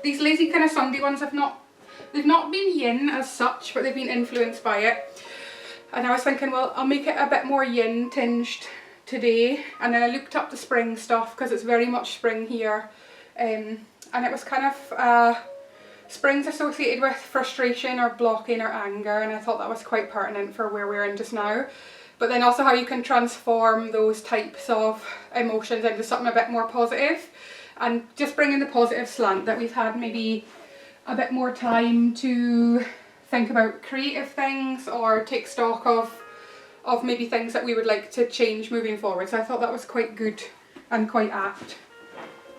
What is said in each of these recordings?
These lazy kind of Sunday ones they've not been yin as such, but they've been influenced by it. And I was thinking, well, I'll make it a bit more yin tinged today. And then I looked up the spring stuff because it's very much spring here. And it was kind of spring's associated with frustration or blocking or anger, and I thought that was quite pertinent for where we're in just now. But then also how you can transform those types of emotions into something a bit more positive, and just bringing the positive slant that we've had maybe a bit more time to think about creative things or take stock of maybe things that we would like to change moving forward. So I thought that was quite good and quite apt.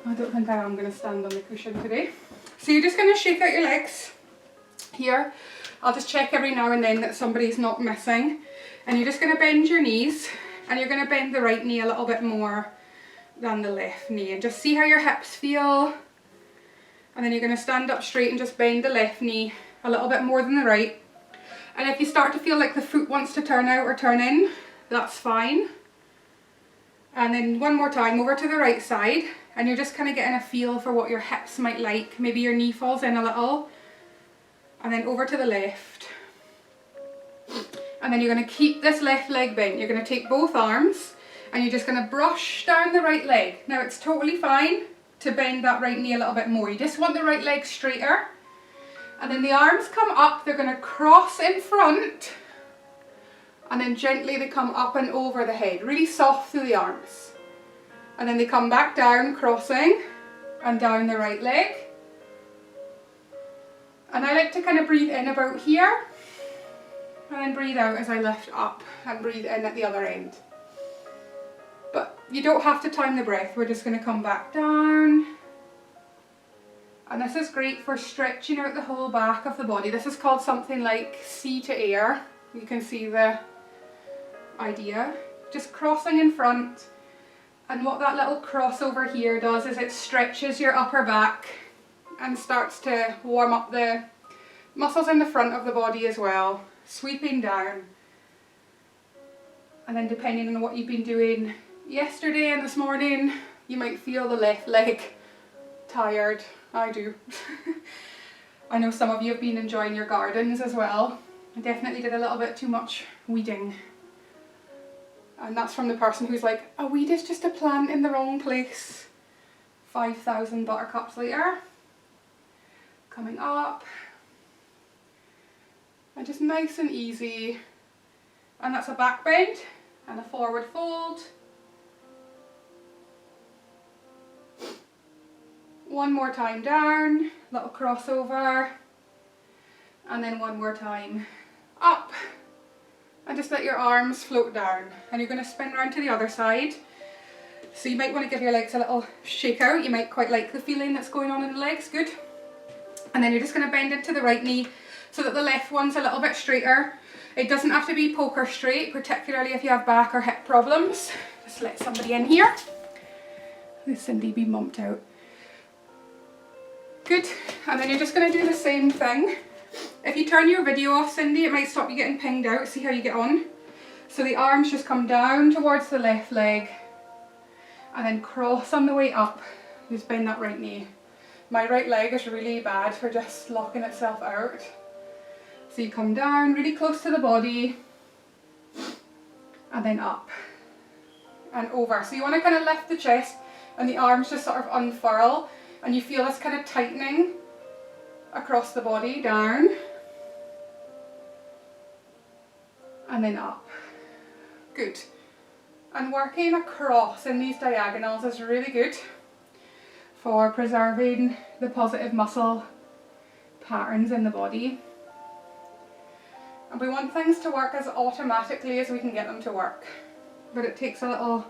I don't think I am going to stand on the cushion today. So you're just going to shake out your legs here. I'll just check every now and then that somebody's not missing. And you're just going to bend your knees, and you're going to bend the right knee a little bit more than the left knee, and just see how your hips feel. And then you're going to stand up straight and just bend the left knee a little bit more than the right. And if you start to feel like the foot wants to turn out or turn in, that's fine. And then one more time over to the right side, and you're just kind of getting a feel for what your hips might like. Maybe your knee falls in a little, and then over to the left. And then you're going to keep this left leg bent. You're going to take both arms and you're just going to brush down the right leg. Now it's totally fine to bend that right knee a little bit more. You just want the right leg straighter. And then the arms come up, they're going to cross in front, and then gently they come up and over the head, really soft through the arms. And then they come back down, crossing, and down the right leg. And I like to kind of breathe in about here, and then breathe out as I lift up, and breathe in at the other end. But you don't have to time the breath, we're just going to come back down. And this is great for stretching out the whole back of the body. This is called something like sea to air. You can see the idea. Just crossing in front. And what that little crossover here does is it stretches your upper back and starts to warm up the muscles in the front of the body as well. Sweeping down. And then depending on what you've been doing yesterday and this morning, you might feel the left leg tired. I do. I know some of you have been enjoying your gardens as well. I definitely did a little bit too much weeding. And that's from the person who's like, a weed is just a plant in the wrong place. 5,000 buttercups later. Coming up. And just nice and easy. And that's a back bend and a forward fold. One more time down, little crossover, and then one more time up, and just let your arms float down. And you're going to spin around to the other side. So you might want to give your legs a little shake out. You might quite like the feeling that's going on in the legs, good. And then you're just going to bend into the right knee so that the left one's a little bit straighter. It doesn't have to be poker straight, particularly if you have back or hip problems. Just let somebody in here. Let Cindy be mumped out. Good, and then you're just going to do the same thing. If you turn your video off, Cindy, it might stop you getting pinged out. See how you get on. So the arms just come down towards the left leg and then cross on the way up. Just bend that right knee. My right leg is really bad for just locking itself out. So you come down really close to the body and then up and over. So you want to kind of lift the chest and the arms just sort of unfurl. And you feel this kind of tightening across the body, down, and then up. Good. And working across in these diagonals is really good for preserving the positive muscle patterns in the body. And we want things to work as automatically as we can get them to work. But it takes a little,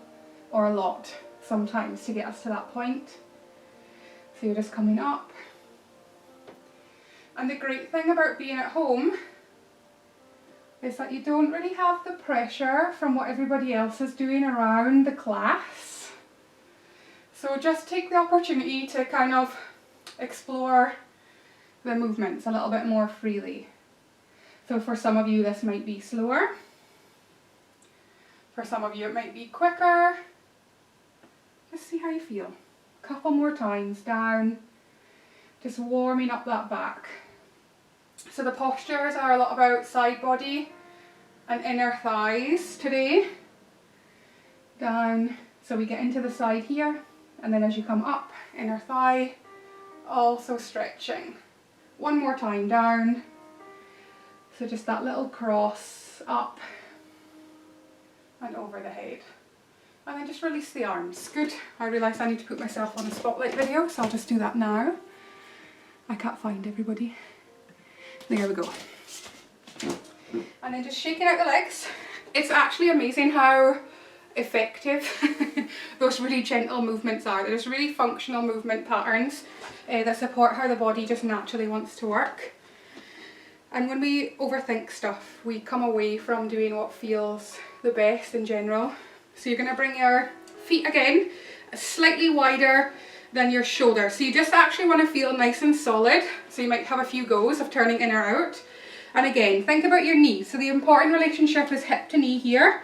or a lot, sometimes to get us to that point. So you're just coming up. And the great thing about being at home is that you don't really have the pressure from what everybody else is doing around the class. So just take the opportunity to kind of explore the movements a little bit more freely. So for some of you this might be slower. For some of you it might be quicker. Just see how you feel. Couple more times, down, Just warming up that back. So the postures are a lot about side body and inner thighs today. Down, so we get into the side here, and then as you come up, inner thigh, also stretching. One more time, down. So just that little cross up and over the head. And then just release the arms. Good. I realise I need to put myself on a spotlight video, so I'll just do that now. I can't find everybody. There we go. And then just shaking out the legs. It's actually amazing how effective those really gentle movements are. There's really functional movement patterns that support how the body just naturally wants to work. And when we overthink stuff, we come away from doing what feels the best in general. So you're going to bring your feet again slightly wider than your shoulder. So you just actually want to feel nice and solid. So you might have a few goes of turning in or out. And again, think about your knees. So the important relationship is hip to knee here.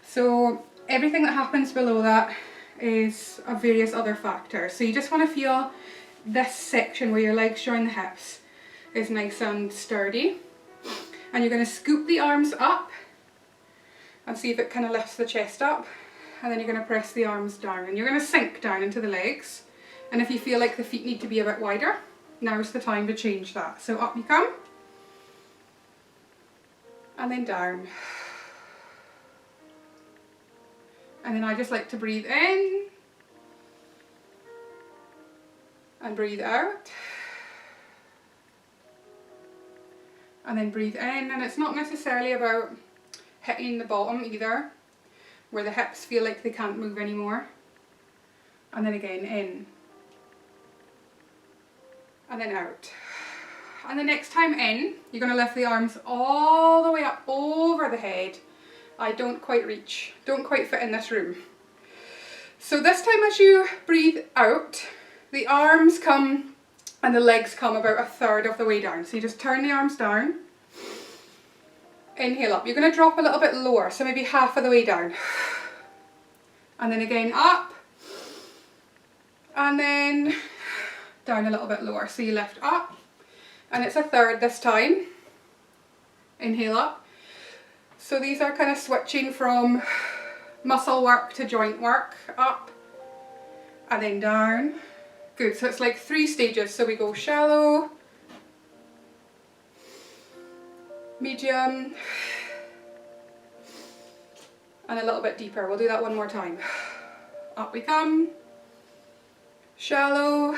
So everything that happens below that is of various other factors. So you just want to feel this section where your legs join the hips is nice and sturdy. And you're going to scoop the arms up and see if it kind of lifts the chest up. And then you're going to press the arms down and you're going to sink down into the legs. And if you feel like the feet need to be a bit wider, now's the time to change that. So up you come. And then down. And then I just like to breathe in and breathe out. And then breathe in, and it's not necessarily about hitting the bottom either, where the hips feel like they can't move anymore. And then again, in. And then out. And the next time in, you're going to lift the arms all the way up over the head. I don't quite reach, don't quite fit in this room. So this time as you breathe out, the arms come and the legs come about a third of the way down. So you just turn the arms down, inhale up. You're going to drop a little bit lower, so maybe half of the way down. And then again up, and then down a little bit lower. So you lift up, and it's a third this time. Inhale up. So these are kind of switching from muscle work to joint work, up and then down. Good, so it's like 3 stages. So we go shallow, medium, and a little bit deeper. We'll do that one more time. Up we come, shallow,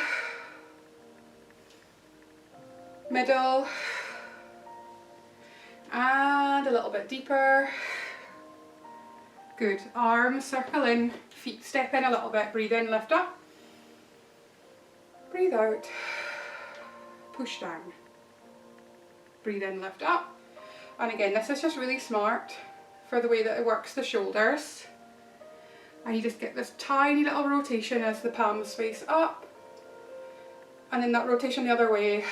middle, and a little bit deeper. Good, arms circle in, feet step in a little bit, breathe in, lift up, breathe out, push down, breathe in, lift up. And again, this is just really smart for the way that it works the shoulders. And you just get this tiny little rotation as the palms face up, and then that rotation the other way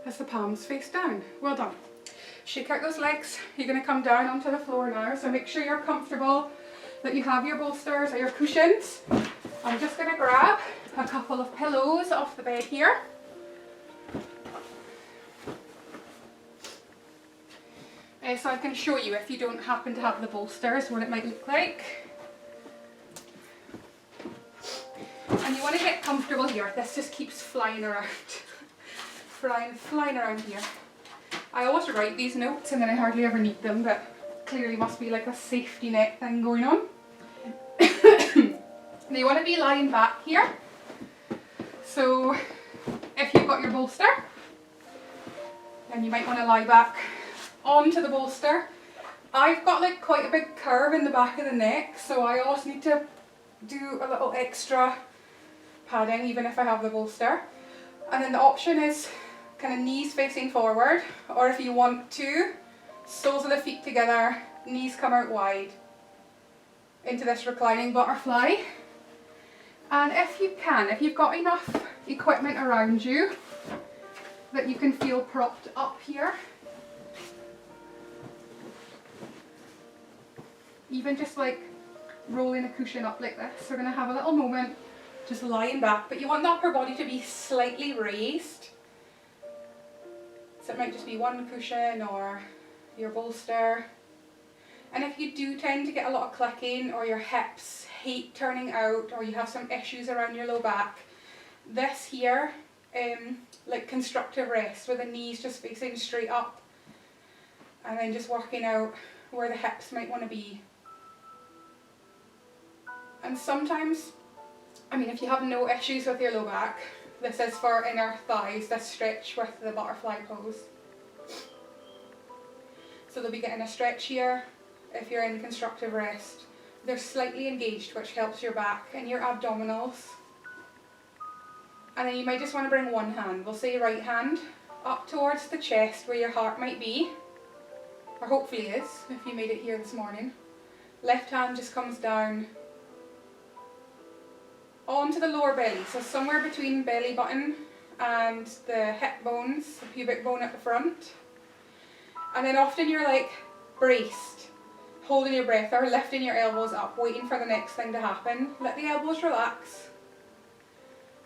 as the palms face down. Well done. Shake out those legs. You're going to come down onto the floor now, so make sure you're comfortable, that you have your bolsters or your cushions. I'm just going to grab a couple of pillows off the bed here. So I can show you, if you don't happen to have the bolsters, what it might look like. And you want to get comfortable here. This just keeps flying around. flying around here. I always write these notes and then I hardly ever need them, but clearly must be like a safety net thing going on. Now you want to be lying back here. So if you've got your bolster, then you might want to lie back onto the bolster. I've got like quite a big curve in the back of the neck, so I always need to do a little extra padding even if I have the bolster. And then the option is kind of knees facing forward, or if you want to, soles of the feet together, knees come out wide into this reclining butterfly. And if you can, if you've got enough equipment around you that you can feel propped up here, even just like rolling a cushion up like this, we're going to have a little moment just lying back, but you want the upper body to be slightly raised. So it might just be one cushion or your bolster. And if you do tend to get a lot of clicking, or your hips hate turning out, or you have some issues around your low back, this here, like constructive rest, with the knees just facing straight up, and then just working out where the hips might want to be. And sometimes, I mean, if you have no issues with your low back, this is for inner thighs, this stretch with the butterfly pose. So they'll be getting a stretch here. If you're in constructive rest, they're slightly engaged, which helps your back and your abdominals. And then you might just want to bring one hand, we'll say right hand, up towards the chest where your heart might be, or hopefully is, if you made it here this morning. Left hand just comes down onto the lower belly, so somewhere between belly button and the hip bones, the pubic bone at the front. And then often you're like braced, holding your breath or lifting your elbows up, waiting for the next thing to happen. Let the elbows relax,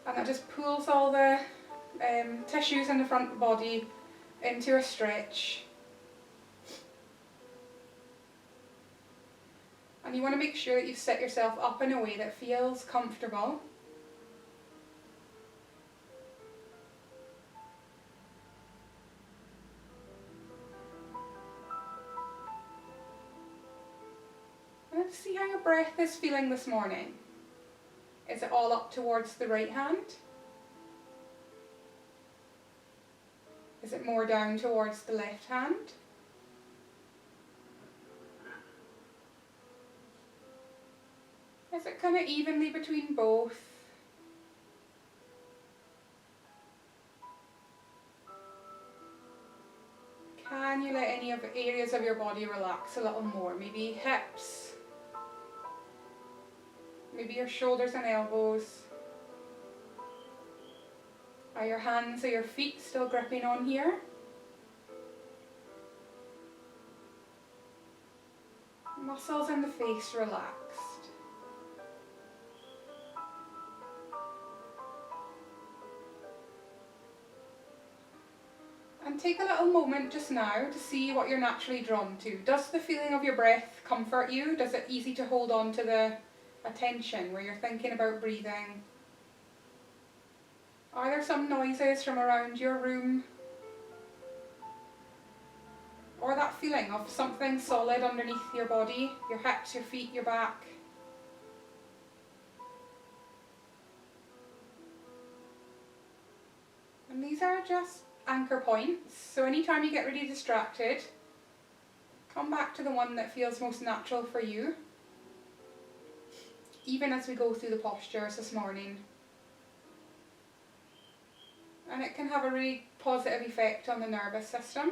and that just pulls all the tissues in the front of the body into a stretch. And you want to make sure that you set yourself up in a way that feels comfortable. And then see how your breath is feeling this morning. Is it all up towards the right hand? Is it more down towards the left hand? Is it kind of evenly between both? Can you let any of the areas of your body relax a little more? Maybe hips, maybe your shoulders and elbows. Are your hands or your feet still gripping on here? Muscles in the face relaxed. And take a little moment just now to see what you're naturally drawn to. Does the feeling of your breath comfort you? Does it easy to hold on to the attention where you're thinking about breathing? Are there some noises from around your room? Or that feeling of something solid underneath your body, your hips, your feet, your back? And these are just anchor points, so anytime you get really distracted, come back to the one that feels most natural for you, even as we go through the postures this morning. And it can have a really positive effect on the nervous system,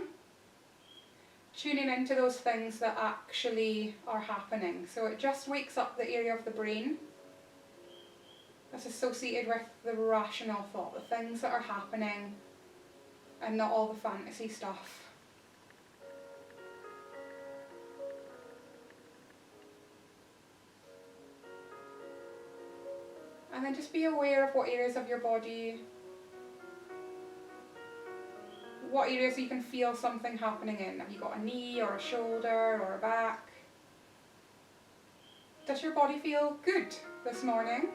tuning into those things that actually are happening. So it just wakes up the area of the brain that's associated with the rational thought, the things that are happening, and not all the fantasy stuff. And then just be aware of what areas of your body, what areas you can feel something happening in. Have you got a knee or a shoulder or a back? Does your body feel good this morning?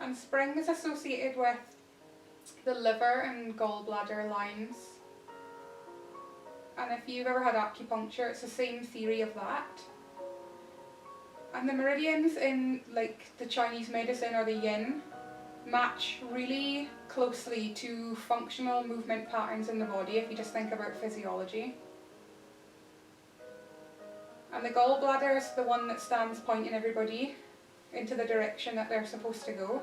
And spring is associated with the liver and gallbladder lines. And if you've ever had acupuncture, it's the same theory of that. And the meridians in like the Chinese medicine or the yin match really closely to functional movement patterns in the body if you just think about physiology. And the gallbladder is the one that stands pointing everybody into the direction that they're supposed to go.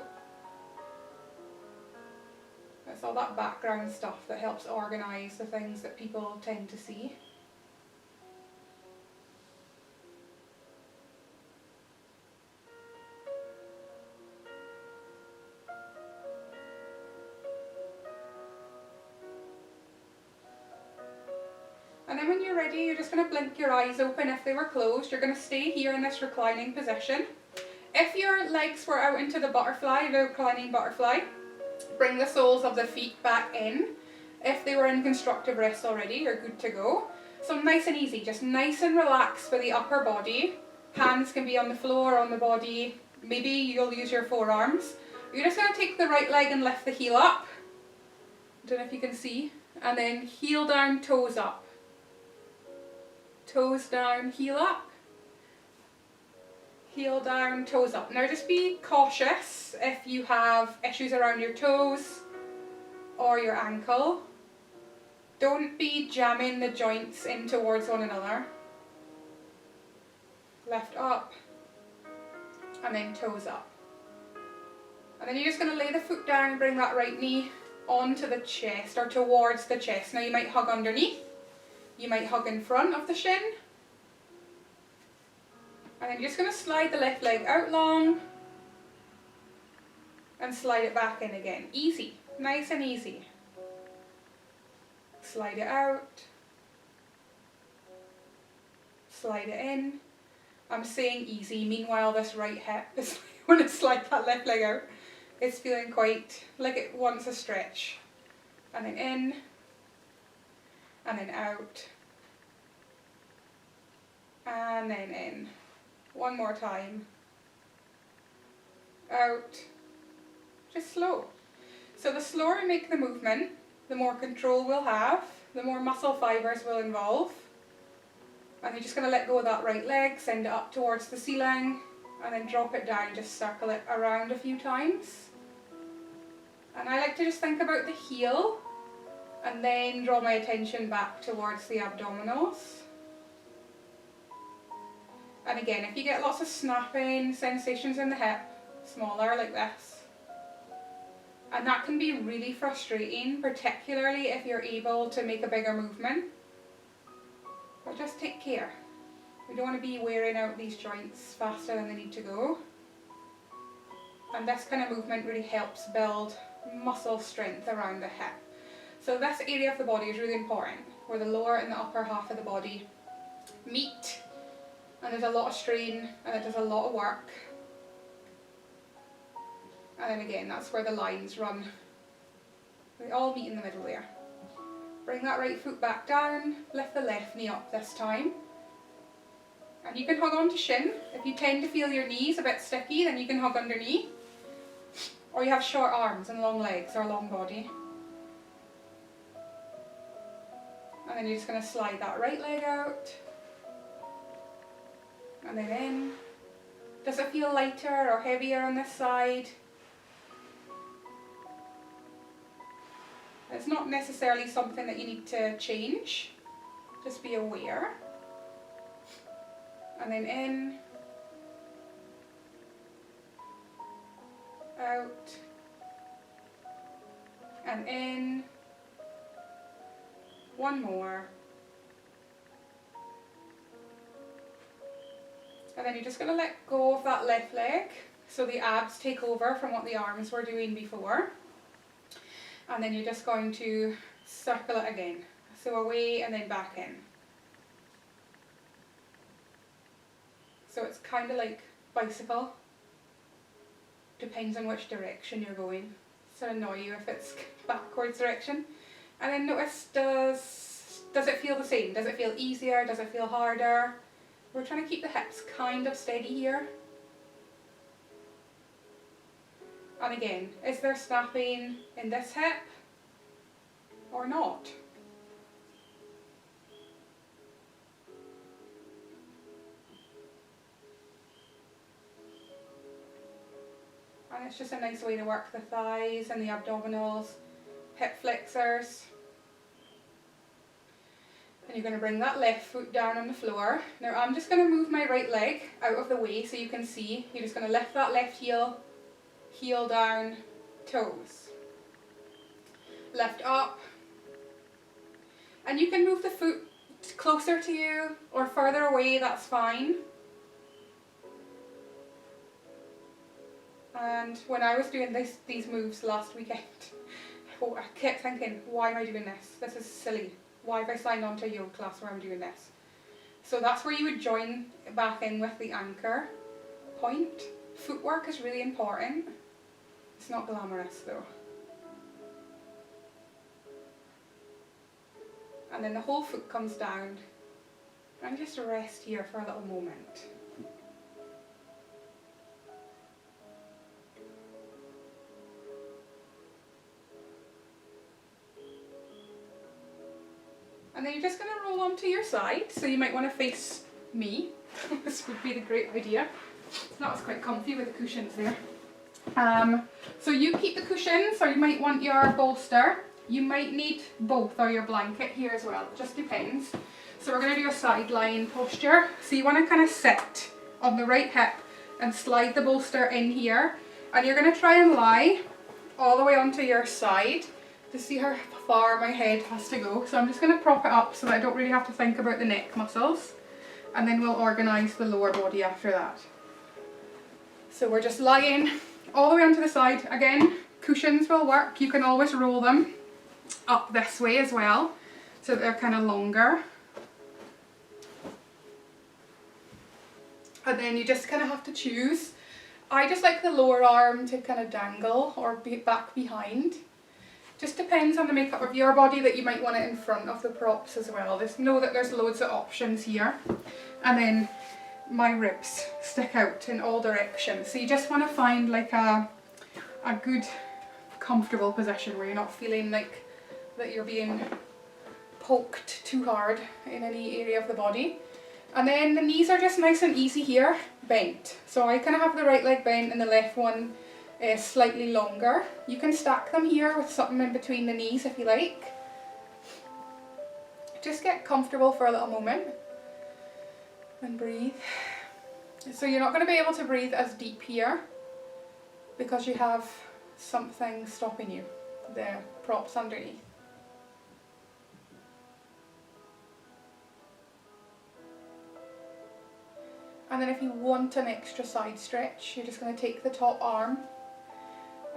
It's all that background stuff that helps organise the things that people tend to see. And then when you're ready, you're just going to blink your eyes open. If they were closed, you're going to stay here in this reclining position. If your legs were out into the butterfly, the reclining butterfly, bring the soles of the feet back in. If they were in constructive rest already, you're good to go. So nice and easy, just nice and relaxed for the upper body. Hands can be on the floor, on the body. Maybe you'll use your forearms. You're just going to take the right leg and lift the heel up. I don't know if you can see. And then heel down, toes up. Toes down, heel up. Heel down, toes up. Now just be cautious if you have issues around your toes or your ankle. Don't be jamming the joints in towards one another. Lift up and then toes up. And then you're just going to lay the foot down and bring that right knee onto the chest or towards the chest. Now you might hug underneath, you might hug in front of the shin. And then you're just going to slide the left leg out long and slide it back in again. Easy, nice and easy. Slide it out, slide it in. I'm saying easy, meanwhile this right hip is when I slide that left leg out, it's feeling quite like it wants a stretch. And then in, and then out, and then in. One more time. Out. Just slow. So the slower we make the movement, the more control we'll have, the more muscle fibres will involve. And you're just going to let go of that right leg, send it up towards the ceiling, and then drop it down, just circle it around a few times. And I like to just think about the heel, and then draw my attention back towards the abdominals. And again, if you get lots of snapping sensations in the hip, smaller like this. And that can be really frustrating, particularly if you're able to make a bigger movement. But just take care. We don't want to be wearing out these joints faster than they need to go. And this kind of movement really helps build muscle strength around the hip. So this area of the body is really important, where the lower and the upper half of the body meet. And there's a lot of strain and it does a lot of work. And then again, that's where the lines run. They all meet in the middle there. Bring that right foot back down, lift the left knee up this time. And you can hug onto shin. If you tend to feel your knees a bit sticky, then you can hug underneath. Or you have short arms and long legs or long body. And then you're just going to slide that right leg out. And then in. Does it feel lighter or heavier on this side? It's not necessarily something that you need to change. Just be aware. And then in. Out. And in. One more. And then you're just going to let go of that left leg, so the abs take over from what the arms were doing before. And then you're just going to circle it again. So away and then back in. So it's kind of like bicycle. Depends on which direction you're going. So annoy you if it's backwards direction. And then notice, does it feel the same? Does it feel easier? Does it feel harder? We're trying to keep the hips kind of steady here. And again, is there snapping in this hip or not? And it's just a nice way to work the thighs and the abdominals, hip flexors. And you're going to bring that left foot down on the floor. Now I'm just going to move my right leg out of the way so you can see. You're just going to lift that left heel, heel down, toes. Lift up. And you can move the foot closer to you or further away, that's fine. And when I was doing these moves last weekend, I kept thinking, why am I doing this? This is silly. why have I signed on to a yoga class where I'm doing this? So that's where you would join back in with the anchor point. Footwork is really important. It's not glamorous though. And then the whole foot comes down and just rest here for a little moment. And then you're just going to roll onto your side, so you might want to face me. This would be the great idea. That was quite comfy with the cushions there. So you keep the cushions, or you might want your bolster. You might need both, or your blanket here as well, it just depends. So we're going to do a side lying posture. So you want to kind of sit on the right hip and slide the bolster in here. And you're going to try and lie all the way onto your side to see how far my head has to go. So I'm just going to prop it up so that I don't really have to think about the neck muscles. And then we'll organise the lower body after that. So we're just lying all the way onto the side. Again, cushions will work. You can always roll them up this way as well, so that they're kind of longer. And then you just kind of have to choose. I just like the lower arm to kind of dangle or be back behind. Just depends on the makeup of your body that you might want it in front of the props as well. Just know that there's loads of options here. And then my ribs stick out in all directions. So you just want to find like a good comfortable position where you're not feeling like that you're being poked too hard in any area of the body. And then the knees are just nice and easy here, bent. So I kind of have the right leg bent and the left one is slightly longer. You can stack them here with something in between the knees if you like. Just get comfortable for a little moment and breathe. So you're not going to be able to breathe as deep here because you have something stopping you, the props underneath. And then if you want an extra side stretch, you're just going to take the top arm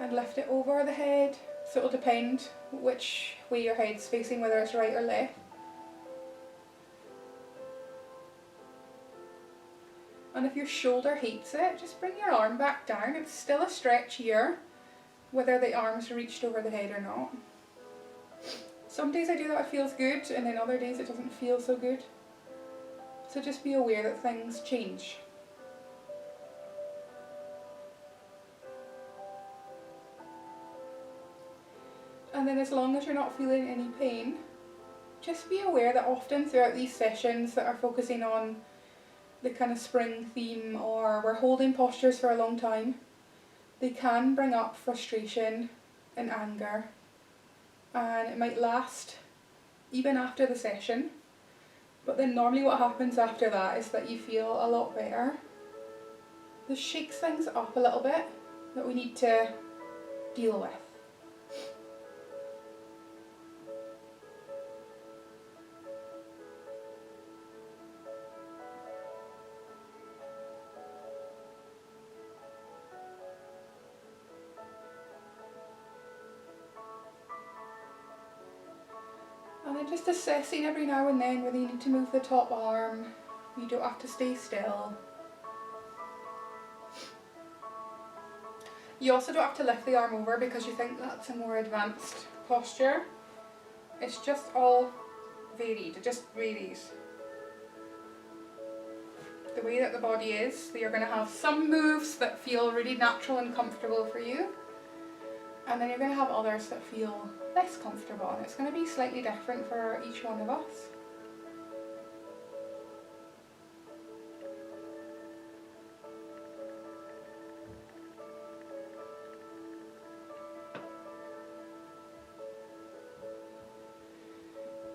and lift it over the head. So it'll depend which way your head's facing, whether it's right or left. And if your shoulder hates it, just bring your arm back down. It's still a stretch here, whether the arm's reached over the head or not. Some days I do that, it feels good, and then other days it doesn't feel so good. So just be aware that things change. And then as long as you're not feeling any pain, just be aware that often throughout these sessions that are focusing on the kind of spring theme, or we're holding postures for a long time, they can bring up frustration and anger, and it might last even after the session. But then normally what happens after that is that you feel a lot better. This shakes things up a little bit that we need to deal with. And then just assessing every now and then whether you need to move the top arm. You don't have to stay still. You also don't have to lift the arm over because you think that's a more advanced posture. It's just all varied, it just varies. The way that the body is, so you're going to have some moves that feel really natural and comfortable for you. And then you're going to have others that feel less comfortable, and it's going to be slightly different for each one of us.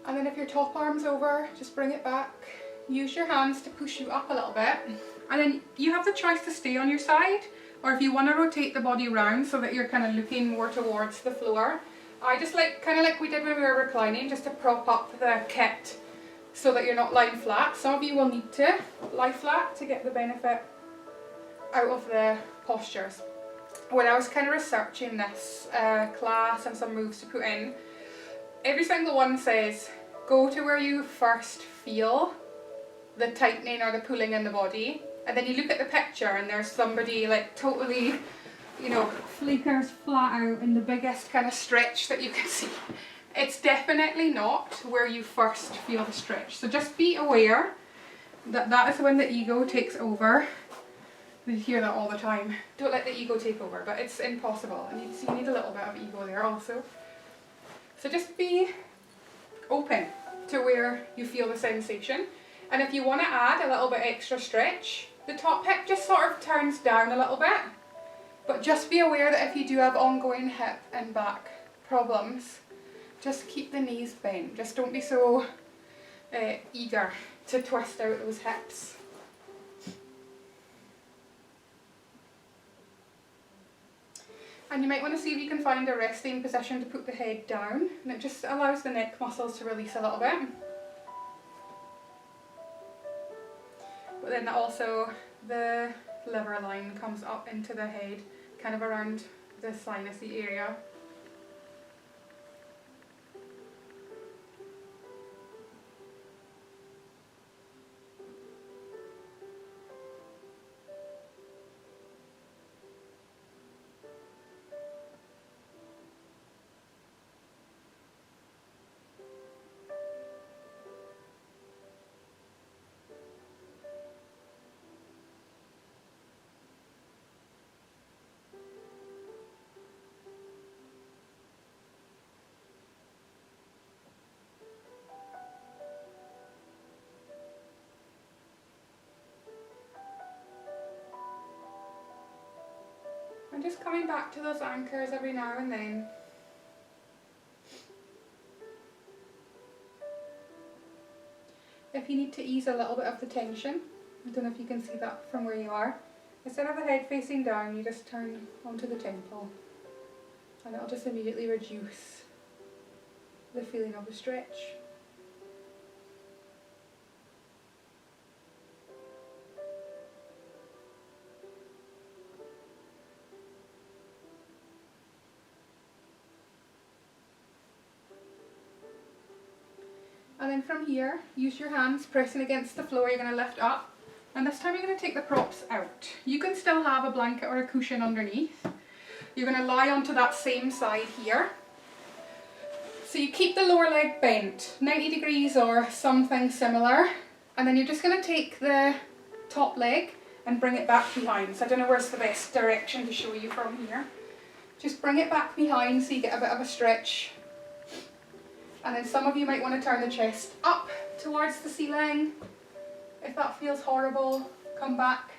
And then if your top arm's over, just bring it back. Use your hands to push you up a little bit. And then you have the choice to stay on your side, or if you want to rotate the body round so that you're kind of looking more towards the floor. I just like, kind of like we did when we were reclining, just to prop up the kit so that you're not lying flat. Some of you will need to lie flat to get the benefit out of the postures. When I was kind of researching this class and some moves to put in, every single one says go to where you first feel the tightening or the pulling in the body, and then you look at the picture and there's somebody like totally, you know, flickers flat out in the biggest kind of stretch that you can see. It's definitely not where you first feel the stretch. So just be aware that that is when the ego takes over. You hear that all the time. Don't let the ego take over, but it's impossible. And you need a little bit of ego there also. So just be open to where you feel the sensation. And if you want to add a little bit extra stretch, the top hip just sort of turns down a little bit. But just be aware that if you do have ongoing hip and back problems, just keep the knees bent. Just don't be so eager to twist out those hips. And you might want to see if you can find a resting position to put the head down, and it just allows the neck muscles to release a little bit. But then also the liver line comes up into the head, kind of around the sinusy area. And just coming back to those anchors every now and then. If you need to ease a little bit of the tension, I don't know if you can see that from where you are, instead of the head facing down, you just turn onto the temple, and it'll just immediately reduce the feeling of the stretch. And then from here, use your hands pressing against the floor. You're going to lift up, and this time you're going to take the props out. You can still have a blanket or a cushion underneath. You're going to lie onto that same side here. So you keep the lower leg bent 90 degrees or something similar, and then you're just going to take the top leg and bring it back behind. So I don't know where's the best direction to show you from here. Just bring it back behind so you get a bit of a stretch. And then some of you might want to turn the chest up towards the ceiling. If that feels horrible, come back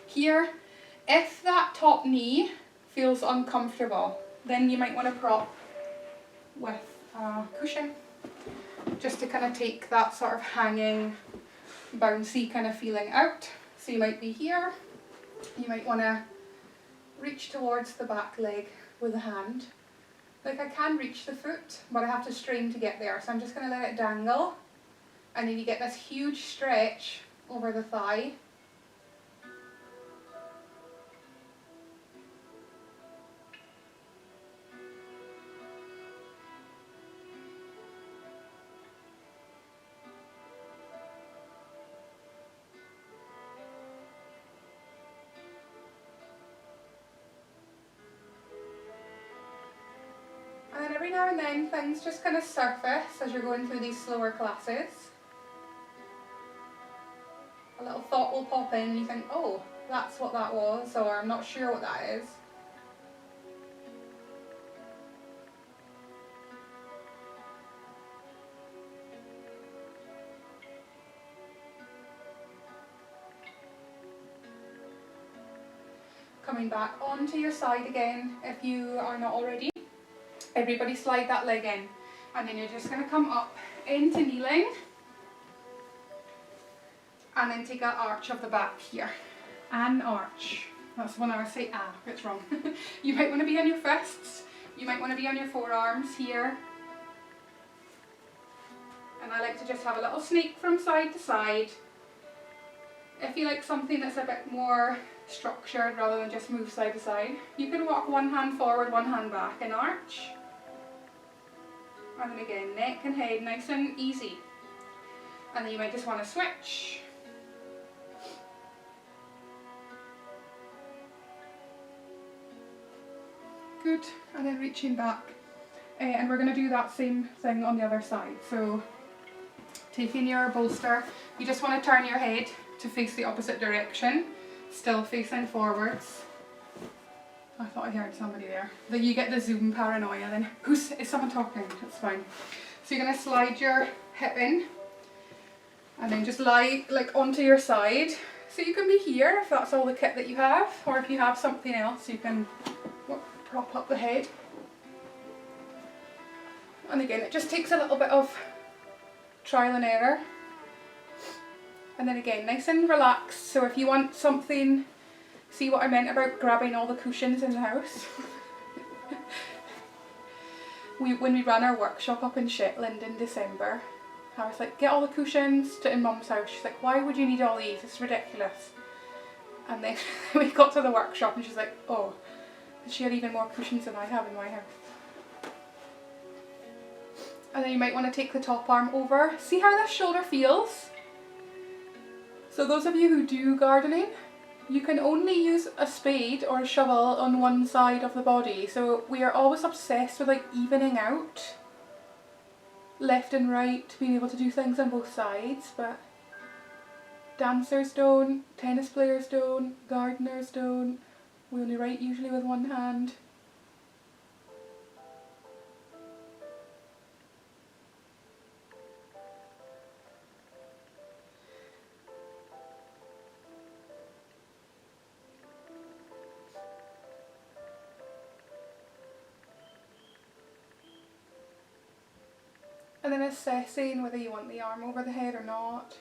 here. If that top knee feels uncomfortable, then you might want to prop with a cushion, just to kind of take that sort of hanging, bouncy kind of feeling out. So you might be here. You might want to reach towards the back leg with a hand. Like I can reach the foot, but I have to strain to get there. So I'm just going to let it dangle. And then you get this huge stretch over the thigh. And then every now and then things just kind of surface as you're going through these slower classes. A little thought will pop in and you think, oh, that's what that was, or I'm not sure what that is. Coming back onto your side again if you are not already. Everybody slide that leg in, and then you're just going to come up into kneeling, and then take an arch of the back here. An arch. That's when I say ah, it's wrong. You might want to be on your fists, you might want to be on your forearms here. And I like to just have a little snake from side to side. If you like something that's a bit more structured rather than just move side to side, you can walk one hand forward, one hand back, an arch. And then again, neck and head nice and easy. And then you might just want to switch. Good, and then reaching back. And we're going to do that same thing on the other side. So taking your bolster, you just want to turn your head to face the opposite direction, still facing forwards. I thought I heard somebody there. Then you get the zoom paranoia then. Is someone talking? It's fine. So you're going to slide your hip in and then just lie like onto your side. So you can be here if that's all the kit that you have, or if you have something else you can prop up the head. And again, it just takes a little bit of trial and error. And then again, nice and relaxed. So if you want something, see what I meant about grabbing all the cushions in the house? When we ran our workshop up in Shetland in December, I was like, get all the cushions in Mum's house. She's like, why would you need all these? It's ridiculous. And then we got to the workshop and she's like, oh, she had even more cushions than I have in my house. And then you might want to take the top arm over. See how this shoulder feels? So those of you who do gardening, you can only use a spade or a shovel on one side of the body. So we are always obsessed with like evening out left and right, being able to do things on both sides, but dancers don't, tennis players don't, gardeners don't. We only write usually with one hand. And then assessing whether you want the arm over the head or not.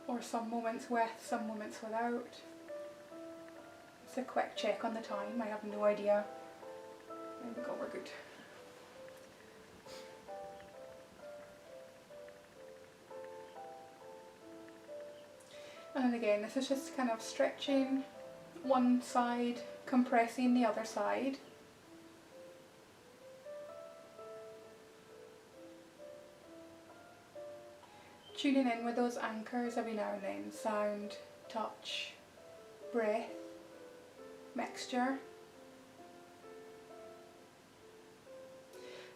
Or some moments with, some moments without. It's a quick check on the time, I have no idea. There we go, we're good. And then again, this is just kind of stretching one side, compressing the other side. Tuning in with those anchors every now and then. Sound, touch, breath, mixture.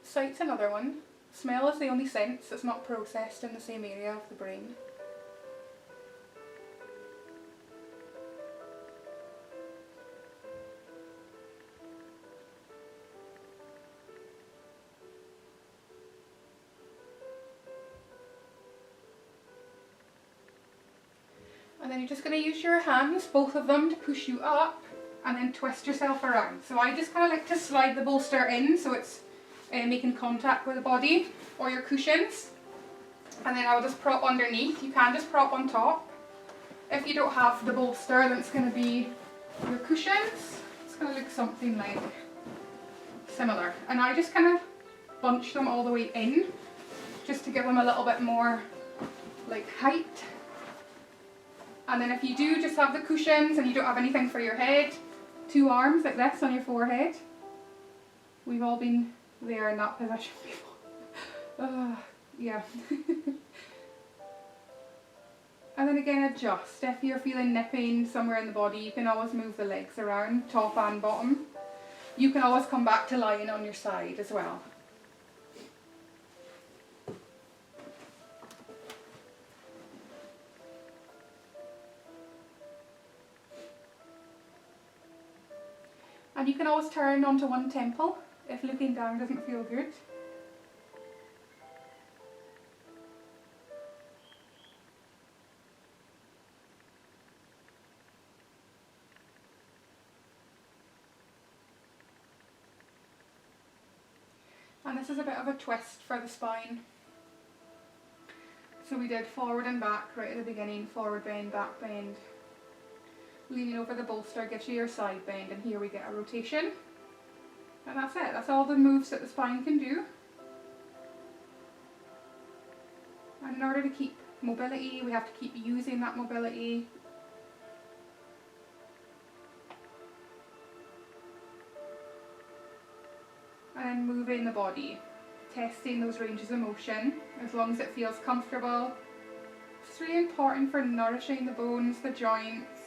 Sight's another one. Smell is the only sense that's not processed in the same area of the brain. And then you're just going to use your hands, both of them, to push you up and then twist yourself around. So I just kind of like to slide the bolster in so it's making contact with the body or your cushions. And then I'll just prop underneath. You can just prop on top. If you don't have the bolster, then it's going to be your cushions. It's going to look something like similar. And I just kind of bunch them all the way in just to give them a little bit more like height. And then if you do just have the cushions and you don't have anything for your head, two arms like this on your forehead. We've all been there in that position before. Yeah. And then again, adjust. If you're feeling nipping somewhere in the body, you can always move the legs around, top and bottom. You can always come back to lying on your side as well. And you can always turn onto one temple if looking down doesn't feel good. And this is a bit of a twist for the spine. So we did forward and back right at the beginning, forward bend, back bend. Leaning over the bolster gives you your side bend, and here we get a rotation. And that's it, that's all the moves that the spine can do. And in order to keep mobility, we have to keep using that mobility. And then moving the body, testing those ranges of motion as long as it feels comfortable. It's really important for nourishing the bones, the joints.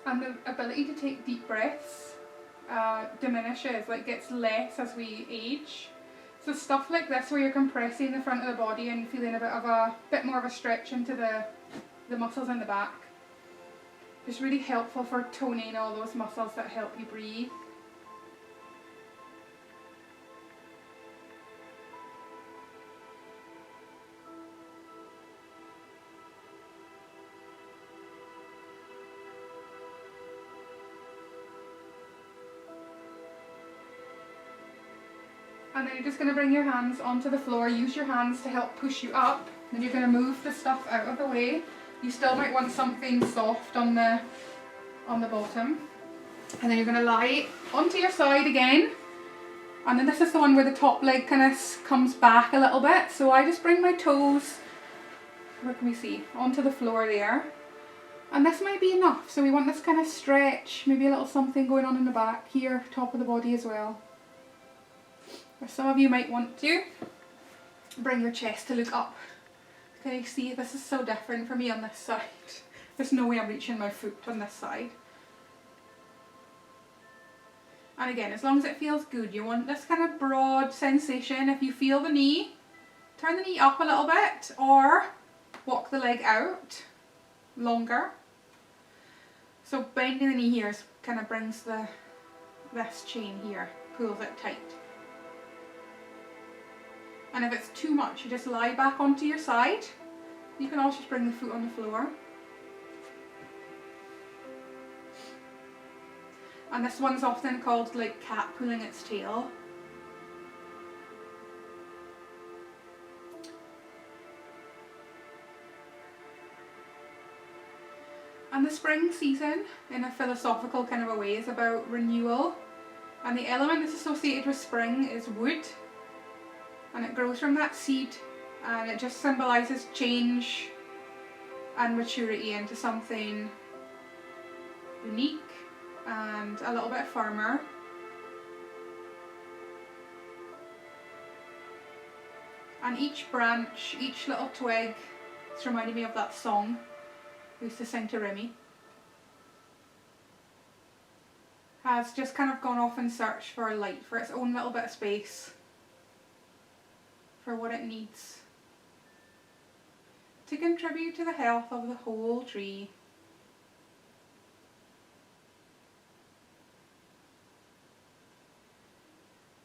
And the ability to take deep breaths diminishes, like gets less as we age. So stuff like this where you're compressing the front of the body and feeling a bit more of a stretch into the muscles in the back is really helpful for toning all those muscles that help you breathe. And then you're just going to bring your hands onto the floor, use your hands to help push you up. Then you're going to move the stuff out of the way. You still might want something soft on the bottom. And then you're going to lie onto your side again. And then this is the one where the top leg kind of comes back a little bit. So I just bring my toes, where can we see, onto the floor there. And this might be enough. So we want this kind of stretch, maybe a little something going on in the back here, top of the body as well. Or some of you might want to bring your chest to look up. Can you see, this is so different for me on this side. There's no way I'm reaching my foot on this side. And again, as long as it feels good, you want this kind of broad sensation. If you feel the knee, turn the knee up a little bit or walk the leg out longer. So bending the knee here kind of brings this chain here, pulls it tight. And if it's too much, you just lie back onto your side. You can also just bring the foot on the floor. And this one's often called like cat pulling its tail. And the spring season, in a philosophical kind of a way, is about renewal. And the element that's associated with spring is wood. And it grows from that seed, and it just symbolises change and maturity into something unique and a little bit firmer. And each branch, each little twig, it's reminding me of that song we used to sing to Remy, has just kind of gone off in search for light, for its own little bit of space, for what it needs to contribute to the health of the whole tree.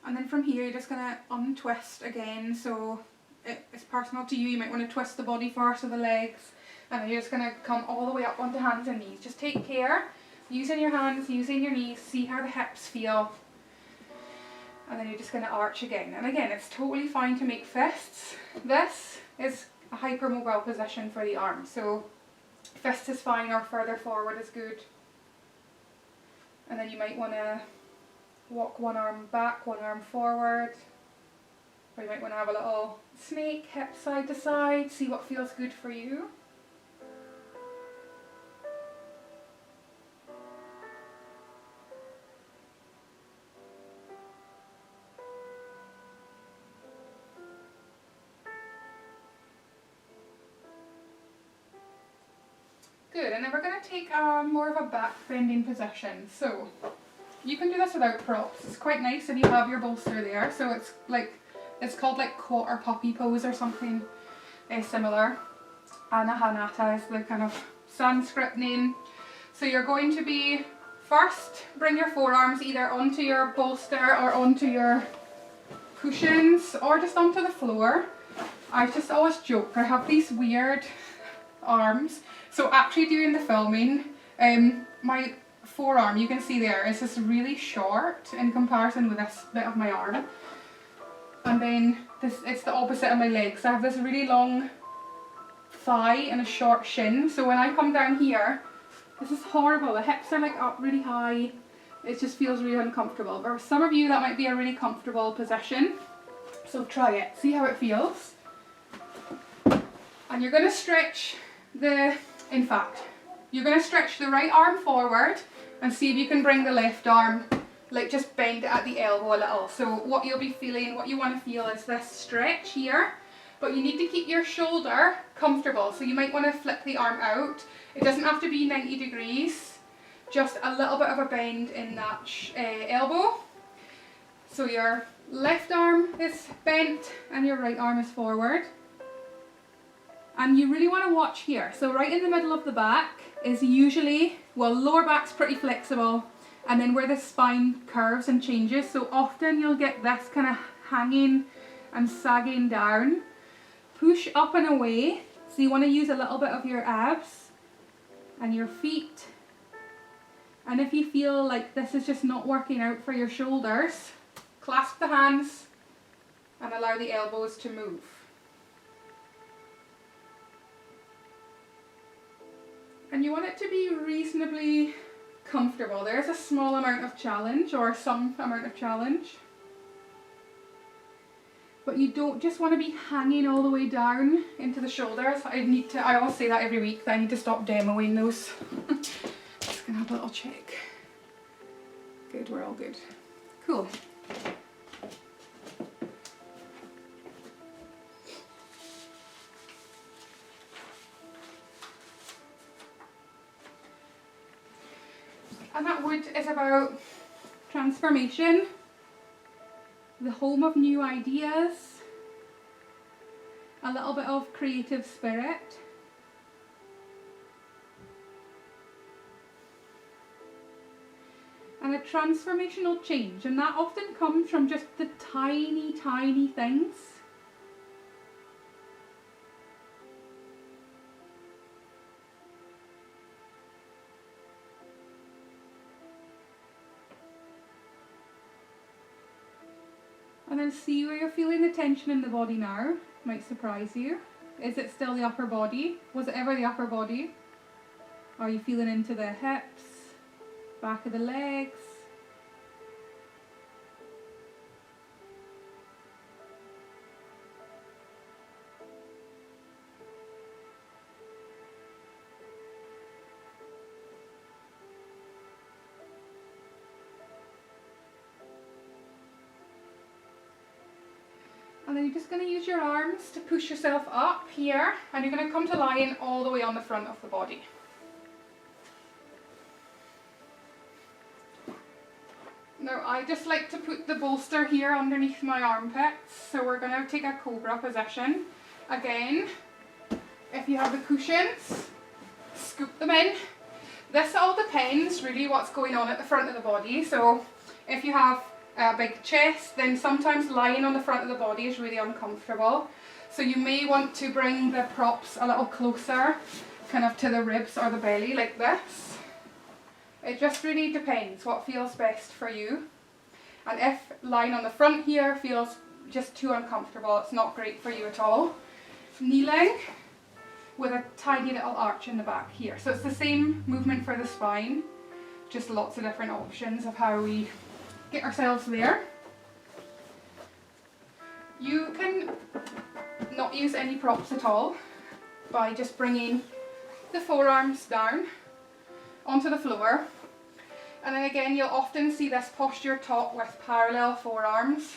And then from here you're just going to untwist again, so it's personal to you. You might want to twist the body first, or the legs, and then you're just going to come all the way up onto hands and knees. Just take care, using your hands, using your knees, see how the hips feel. And then you're just going to arch again. And again, it's totally fine to make fists. This is a hypermobile position for the arm. So fist is fine, or further forward is good. And then you might want to walk one arm back, one arm forward. Or you might want to have a little snake, hip side to side, see what feels good for you. Good, and then we're going to take more of a back bending position. So you can do this without props. It's quite nice if you have your bolster there. So it's called like quarter puppy pose or something similar. Anahanata is the kind of Sanskrit name. So you're going to be, first bring your forearms either onto your bolster or onto your cushions or just onto the floor. I just always joke, I have these weird arms. So actually during the filming, my forearm, you can see there, is just really short in comparison with this bit of my arm. And then it's the opposite of my legs. I have this really long thigh and a short shin. So when I come down here, this is horrible. The hips are like up really high. It just feels really uncomfortable. But for some of you that might be a really comfortable position. So try it, see how it feels. And you're going to stretch in fact, you're going to stretch the right arm forward and see if you can bring the left arm, like just bend it at the elbow a little. So what you'll be feeling, what you want to feel is this stretch here, but you need to keep your shoulder comfortable. So you might want to flip the arm out. It doesn't have to be 90 degrees, just a little bit of a bend in that elbow. So your left arm is bent and your right arm is forward. And you really want to watch here. So right in the middle of the back is usually, well, lower back's pretty flexible, and then where the spine curves and changes. So often you'll get this kind of hanging and sagging down. Push up and away. So you want to use a little bit of your abs and your feet. And if you feel like this is just not working out for your shoulders, clasp the hands and allow the elbows to move. And you want it to be reasonably comfortable. There's a small amount of challenge, or some amount of challenge. But you don't just want to be hanging all the way down into the shoulders. I always say that every week, that I need to stop demoing those. Just gonna have a little check. Good, we're all good. Cool. And that wood is about transformation, the home of new ideas, a little bit of creative spirit. And a transformational change, and that often comes from just the tiny, tiny things. And then see where you're feeling the tension in the body now. Might surprise you. Is it still the upper body? Was it ever the upper body? Are you feeling into the hips, back of the legs? And then you're just going to use your arms to push yourself up here, and you're going to come to lying all the way on the front of the body. Now I just like to put the bolster here underneath my armpits, so we're going to take a cobra position. Again, if you have the cushions, scoop them in. This all depends really what's going on at the front of the body. So if you have a big chest, then sometimes lying on the front of the body is really uncomfortable. So you may want to bring the props a little closer, kind of to the ribs or the belly, like this. It just really depends what feels best for you. And if lying on the front here feels just too uncomfortable, it's not great for you at all. Kneeling with a tiny little arch in the back here. So it's the same movement for the spine, just lots of different options of how we get ourselves there. You can not use any props at all by just bringing the forearms down onto the floor. And then again, you'll often see this posture taught with parallel forearms.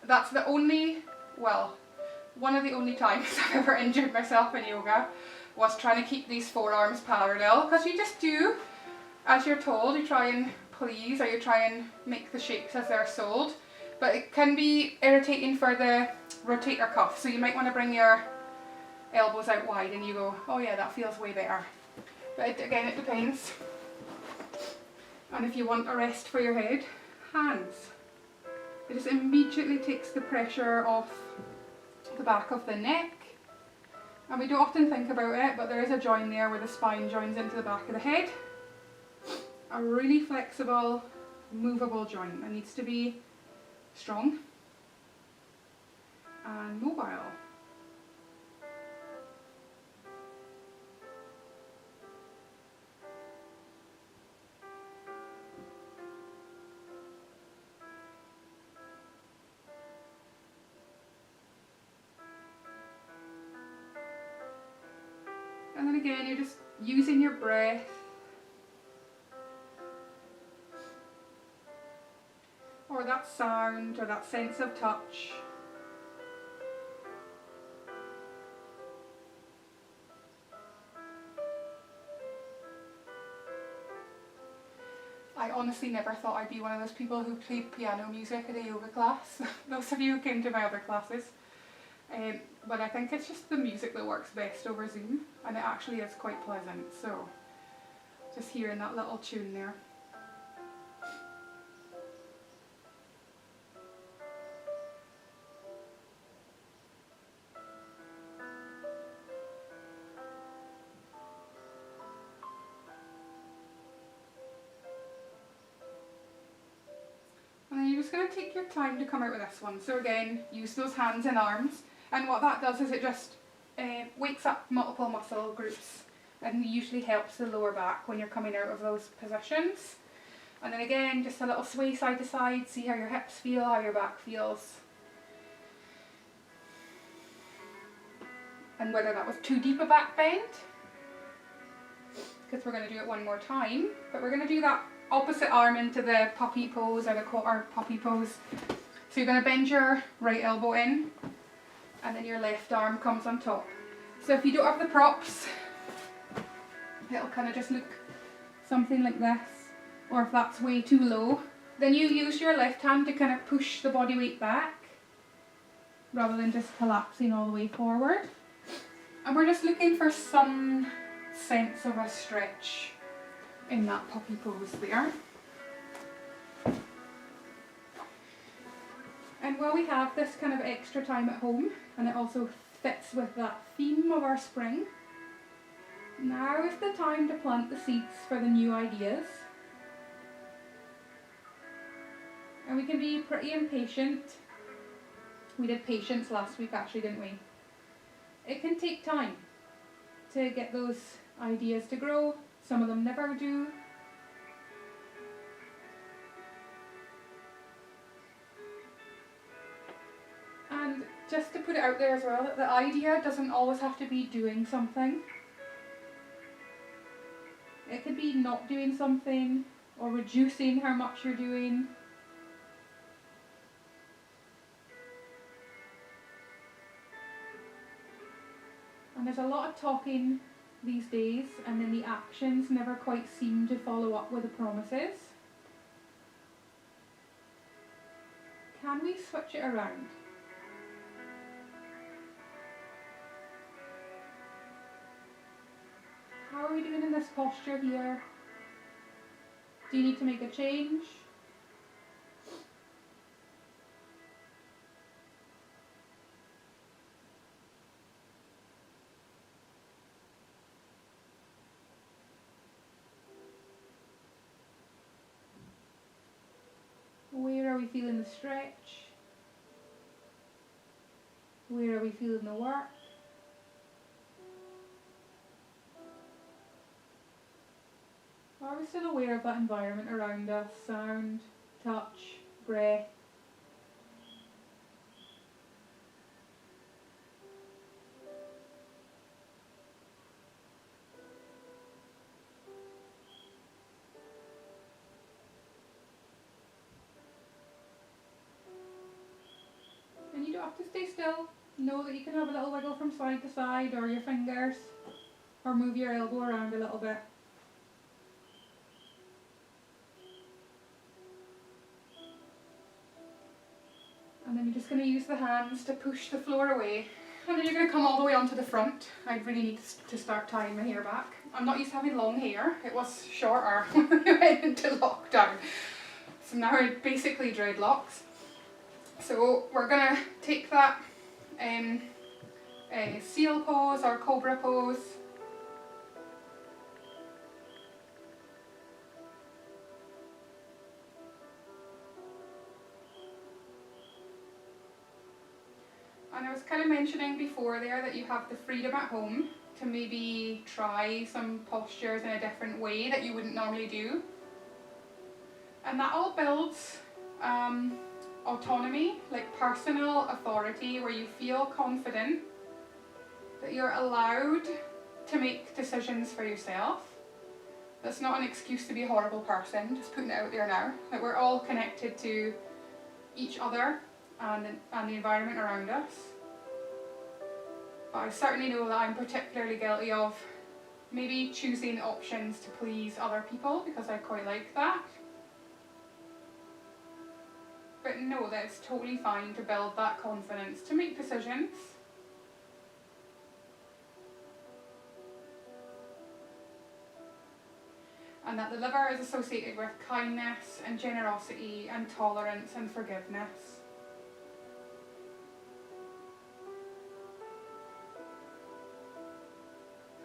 That's the only, well, one of the only times I've ever injured myself in yoga was trying to keep these forearms parallel, because you just do as you're told. You try and please, or you try and make the shapes as they're sold, but it can be irritating for the rotator cuff, so you might want to bring your elbows out wide and you go, oh yeah, that feels way better. But again, it depends. And if you want a rest for your head, hands. It just immediately takes the pressure off the back of the neck. And we don't often think about it, but there is a join there where the spine joins into the back of the head. A really flexible, movable joint that needs to be strong and mobile. And then again, you're just using your breath. Or that sound, or that sense of touch. I honestly never thought I'd be one of those people who played piano music at a yoga class. Those of you who came to my other classes. But I think it's just the music that works best over Zoom, and it actually is quite pleasant, so just hearing that little tune there. And then you're just going to take your time to come out with this one. So again, use those hands and arms, and what that does is it just wakes up multiple muscle groups and usually helps the lower back when you're coming out of those positions. And then again, just a little sway side to side, see how your hips feel, how your back feels. And whether that was too deep a back bend, because we're going to do it one more time, but we're going to do that opposite arm into the puppy pose or the quarter puppy pose. So you're going to bend your right elbow in, and then your left arm comes on top. So if you don't have the props, it'll kind of just look something like this. Or if that's way too low, then you use your left hand to kind of push the body weight back rather than just collapsing all the way forward. And we're just looking for some sense of a stretch in that puppy pose there. And while we have this kind of extra time at home, and it also fits with that theme of our spring, now is the time to plant the seeds for the new ideas. And we can be pretty impatient. We did patience last week actually, didn't we? It can take time to get those ideas to grow. Some of them never do. And just to put it out there as well, that the idea doesn't always have to be doing something. It could be not doing something or reducing how much you're doing. And there's a lot of talking these days, and then the actions never quite seem to follow up with the promises. Can we switch it around? How are we doing in this posture here? Do you need to make a change? Where are we feeling the stretch? Where are we feeling the work? Are we still aware of that environment around us? Sound, touch, breath. And you don't have to stay still. Know that you can have a little wiggle from side to side, or your fingers, or move your elbow around a little bit. And then you're just going to use the hands to push the floor away. And then you're going to come all the way onto the front. I really need to start tying my hair back. I'm not used to having long hair. It was shorter when we went into lockdown. So now we're basically dreadlocks. So we're going to take that seal pose or cobra pose. And I was kind of mentioning before there that you have the freedom at home to maybe try some postures in a different way that you wouldn't normally do. And that all builds autonomy, like personal authority, where you feel confident that you're allowed to make decisions for yourself. That's not an excuse to be a horrible person, just putting it out there now. That we're all connected to each other and the environment around us. But I certainly know that I'm particularly guilty of maybe choosing options to please other people because I quite like that. But know that it's totally fine to build that confidence to make decisions. And that the liver is associated with kindness and generosity and tolerance and forgiveness.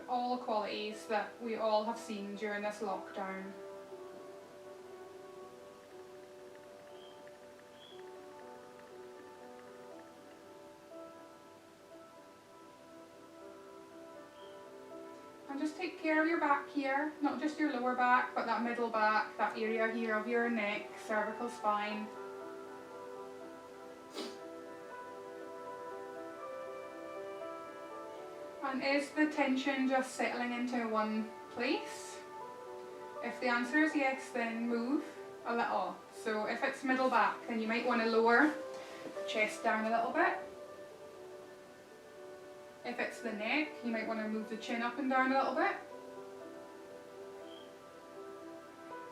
All qualities that we all have seen during this lockdown. And just take care of your back here, not just your lower back, but that middle back, that area here of your neck, cervical spine. And is the tension just settling into one place? If the answer is yes, then move a little. So if it's middle back, then you might want to lower the chest down a little bit. If it's the neck, you might want to move the chin up and down a little bit.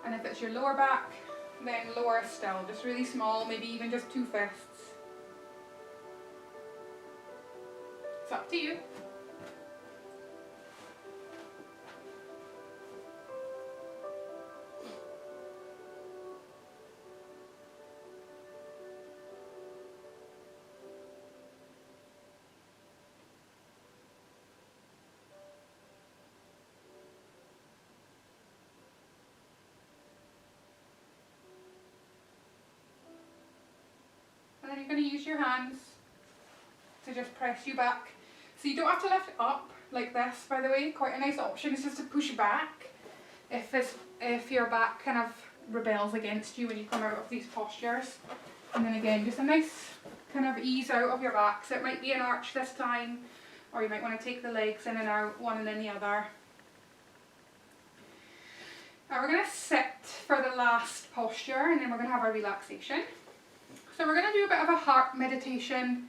And if it's your lower back, then lower still, just really small, maybe even just 2 fists. It's up to you. And then you're going to use your hands to just press you back. So you don't have to lift up like this, by the way. Quite a nice option is just to push back if your back kind of rebels against you when you come out of these postures. And then again, just a nice kind of ease out of your back. So it might be an arch this time, or you might want to take the legs in and out, one and then the other. Now we're going to sit for the last posture, and then we're going to have our relaxation. So we're going to do a bit of a heart meditation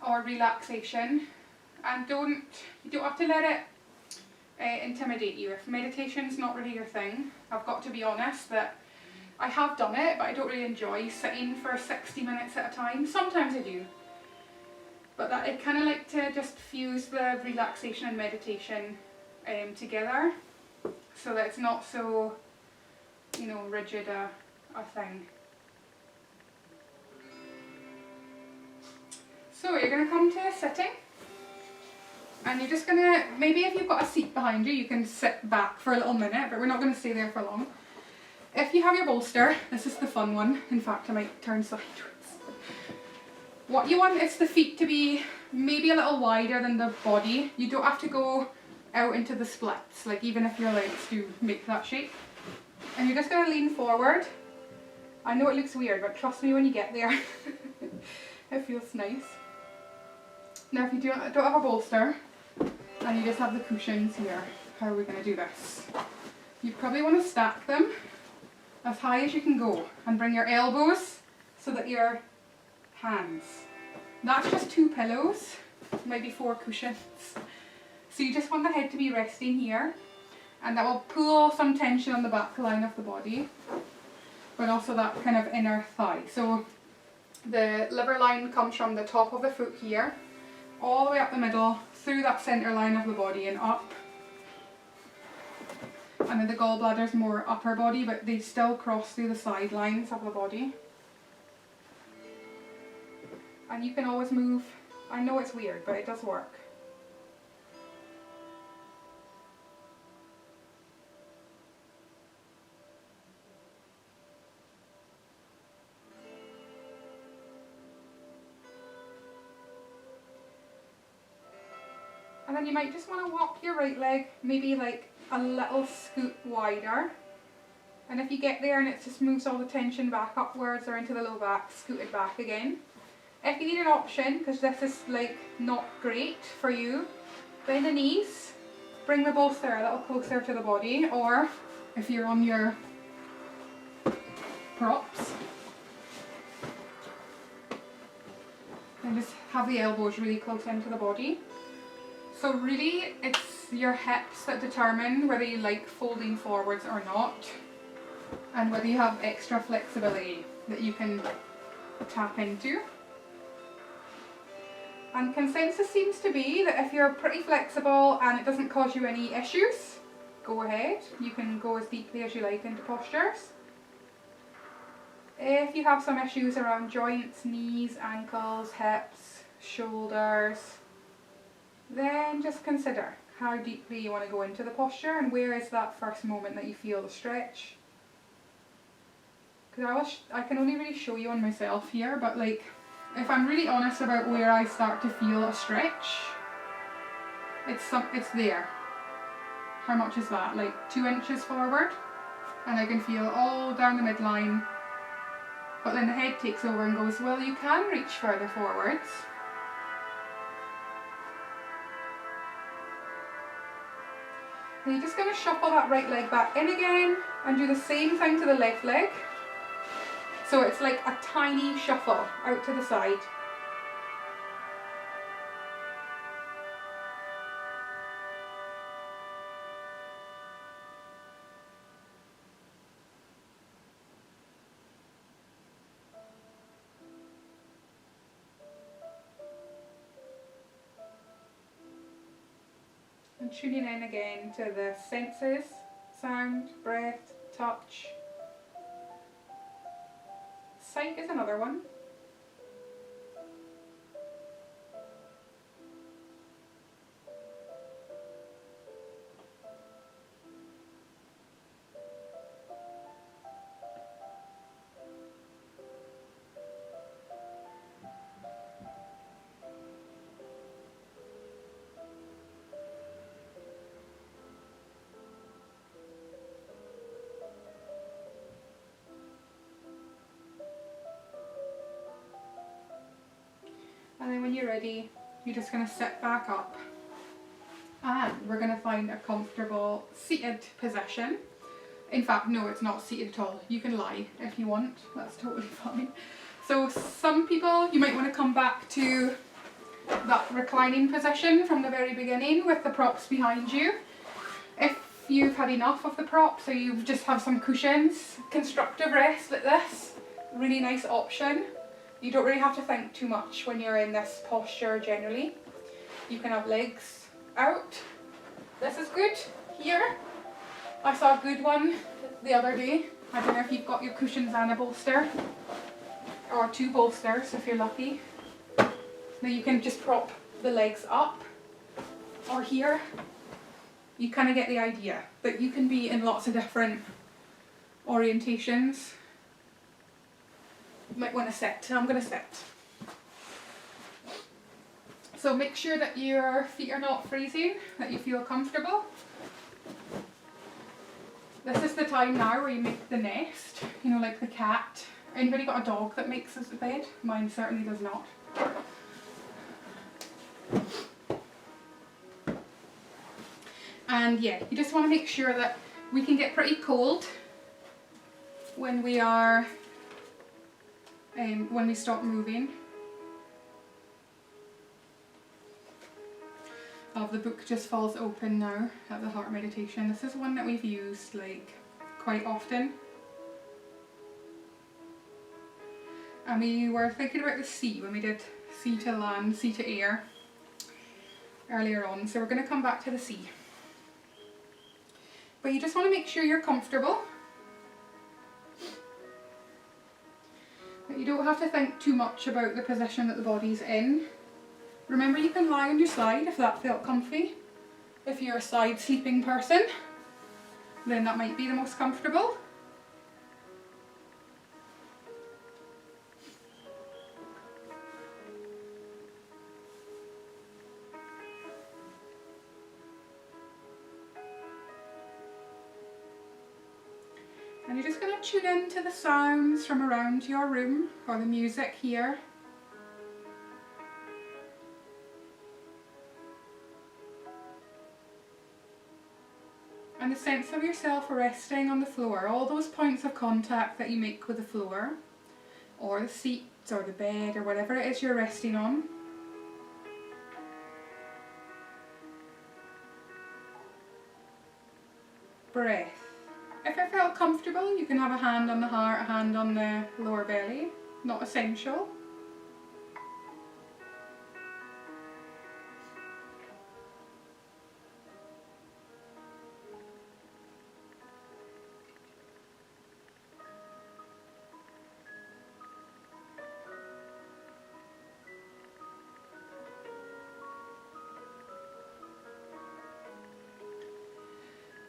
or relaxation, and you don't have to let it intimidate you. If meditation's not really your thing, I've got to be honest that I have done it, but I don't really enjoy sitting for 60 minutes at a time. Sometimes I do, but that I kind of like to just fuse the relaxation and meditation together, so that it's not so, rigid a thing. So you're going to come to sitting, and you're just going to, maybe if you've got a seat behind you, you can sit back for a little minute, but we're not going to stay there for long. If you have your bolster, this is the fun one. In fact, I might turn sideways. What you want is the feet to be maybe a little wider than the body. You don't have to go out into the splits, like even if your legs do make that shape. And you're just going to lean forward. I know it looks weird, but trust me when you get there. It feels nice. Now if you don't have a bolster and you just have the cushions here, how are we going to do this? You probably want to stack them as high as you can go and bring your elbows so that your hands, that's just 2 pillows, maybe 4 cushions. So you just want the head to be resting here, and that will pull some tension on the back line of the body, but also that kind of inner thigh. So the liver line comes from the top of the foot here, all the way up the middle, through that centre line of the body and up. And then the gallbladder's more upper body, but they still cross through the sidelines of the body. And you can always move. I know it's weird, but it does work. And then you might just want to walk your right leg maybe like a little scoot wider. And if you get there and it just moves all the tension back upwards or into the low back, scoot it back again. If you need an option, because this is like not great for you, bend the knees bring the bolster a little closer to the body, or if you're on your props, then just have the elbows really close into the body. So really it's your hips that determine whether you like folding forwards or not, and whether you have extra flexibility that you can tap into. And consensus seems to be that if you're pretty flexible and it doesn't cause you any issues, go ahead. You can go as deeply as you like into postures. If you have some issues around joints, knees, ankles, hips, shoulders, then just consider how deeply you want to go into the posture and where is that first moment that you feel the stretch. Because I can only really show you on myself here, but like, if I'm really honest about where I start to feel a stretch, it's there. How much is that? Like 2 inches forward, and I can feel all down the midline. But then the head takes over and goes, well, you can reach further forwards. And you're just going to shuffle that right leg back in again and do the same thing to the left leg. So it's like a tiny shuffle out to the side. And tuning in again to the senses, sound, breath, touch. Sight is another one. And then when you're ready, you're just going to sit back up and we're going to find a comfortable seated position. In fact, no, it's not seated at all. You can lie if you want, that's totally fine. So some people, you might want to come back to that reclining position from the very beginning with the props behind you. If you've had enough of the props or you just have some cushions, constructive rest like this, really nice option. You don't really have to think too much when you're in this posture generally. You can have legs out. This is good here. I saw a good one the other day. I don't know if you've got your cushions and a bolster, or 2 bolsters if you're lucky. Now you can just prop the legs up, or here. You kind of get the idea that you can be in lots of different orientations. You might want to sit. I'm going to sit. So make sure that your feet are not freezing, that you feel comfortable. This is the time now where you make the nest, you know, like the cat. Anybody got a dog that makes us a bed? Mine certainly does not. And yeah, you just want to make sure that we can get pretty cold when we are when we stop moving. Oh, the book just falls open now at the heart meditation. This is one that we've used like quite often. And we were thinking about the sea when we did sea to land, sea to air earlier on. So we're going to come back to the sea. But you just want to make sure you're comfortable. But you don't have to think too much about the position that the body's in. Remember, you can lie on your side if that felt comfy. If you're a side sleeping person, then that might be the most comfortable. And you're just going to tune in to the sounds from around your room or the music here. And the sense of yourself resting on the floor, all those points of contact that you make with the floor, or the seat, or the bed, or whatever it is you're resting on. Breath. If it felt comfortable, you can have a hand on the heart, a hand on the lower belly. Not essential.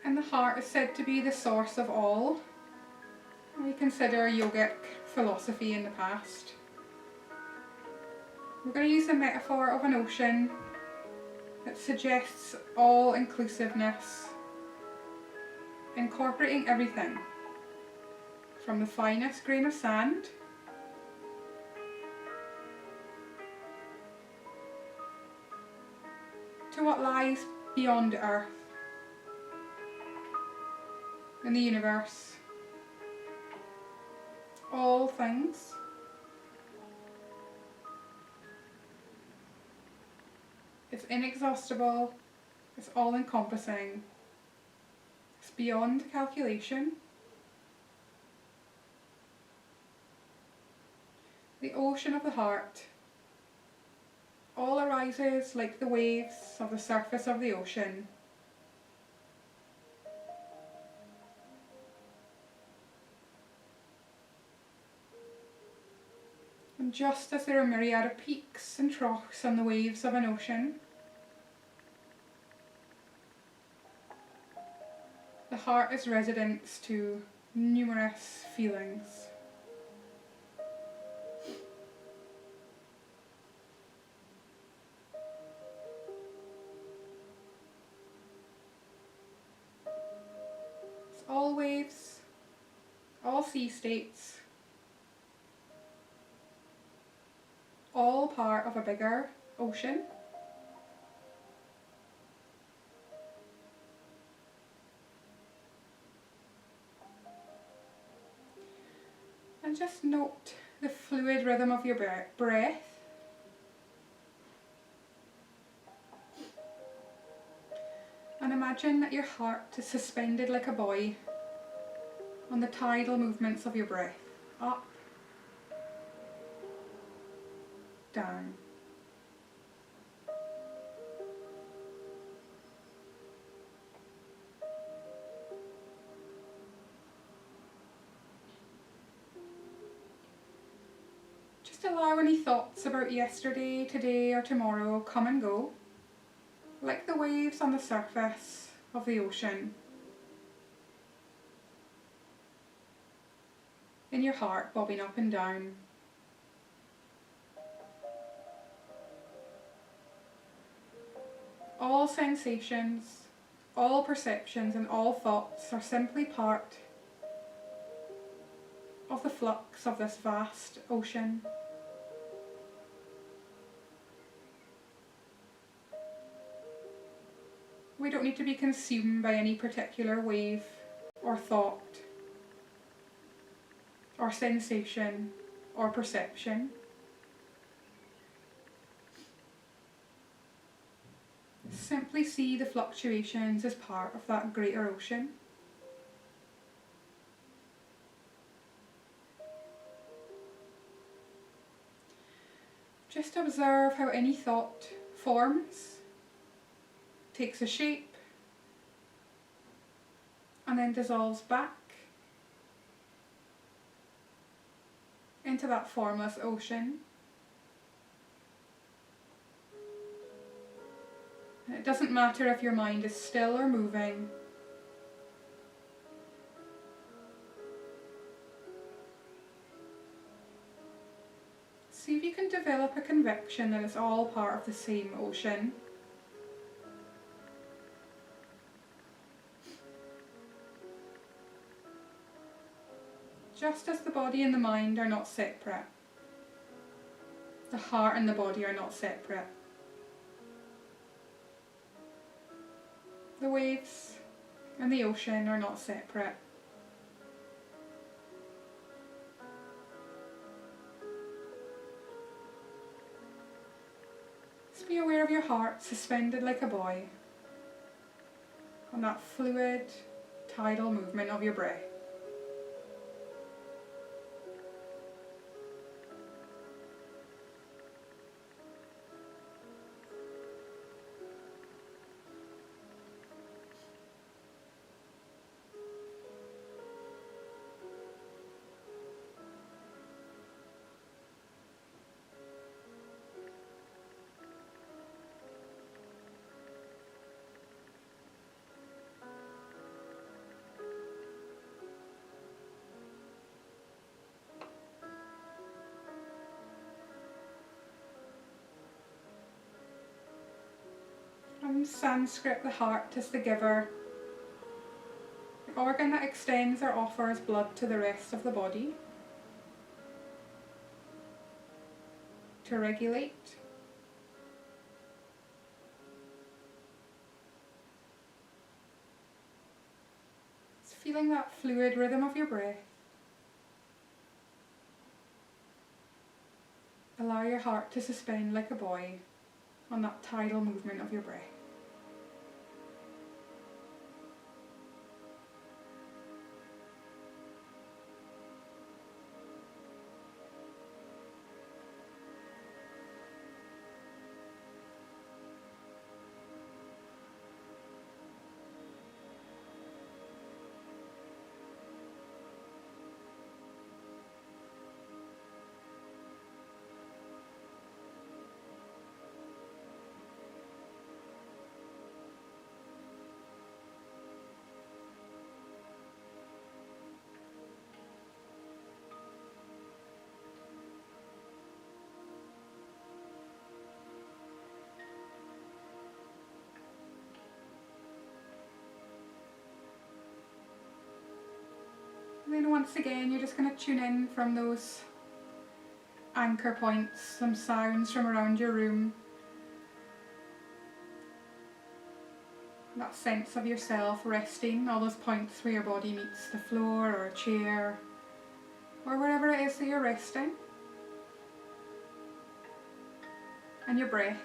And the heart is said to be the source of all. We consider yogic philosophy in the past. We're going to use the metaphor of an ocean that suggests all-inclusiveness, incorporating everything from the finest grain of sand to what lies beyond Earth in the universe. All things. It's inexhaustible, it's all-encompassing, it's beyond calculation. The ocean of the heart all arises like the waves of the surface of the ocean. And just as there are myriad of peaks and troughs on the waves of an ocean, the heart is residence to numerous feelings. It's all waves, all sea states, all part of a bigger ocean. And just note the fluid rhythm of your breath. And imagine that your heart is suspended like a buoy on the tidal movements of your breath. Up, down. Just allow any thoughts about yesterday, today or tomorrow come and go, like the waves on the surface of the ocean. In your heart, bobbing up and down. All sensations, all perceptions and all thoughts are simply part of the flux of this vast ocean. We don't need to be consumed by any particular wave or thought or sensation or perception. Simply see the fluctuations as part of that greater ocean. Just observe how any thought forms, takes a shape, and then dissolves back into that formless ocean. And it doesn't matter if your mind is still or moving. See if you can develop a conviction that it's all part of the same ocean. Just as the body and the mind are not separate, the heart and the body are not separate. The waves and the ocean are not separate. Just be aware of your heart suspended like a buoy on that fluid, tidal movement of your breath. From Sanskrit, the heart is the giver, the organ that extends or offers blood to the rest of the body, to regulate, it's feeling that fluid rhythm of your breath. Allow your heart to suspend like a buoy on that tidal movement of your breath. And then once again, you're just going to tune in from those anchor points, some sounds from around your room. That sense of yourself resting, all those points where your body meets the floor or a chair, or wherever it is that you're resting. And your breath.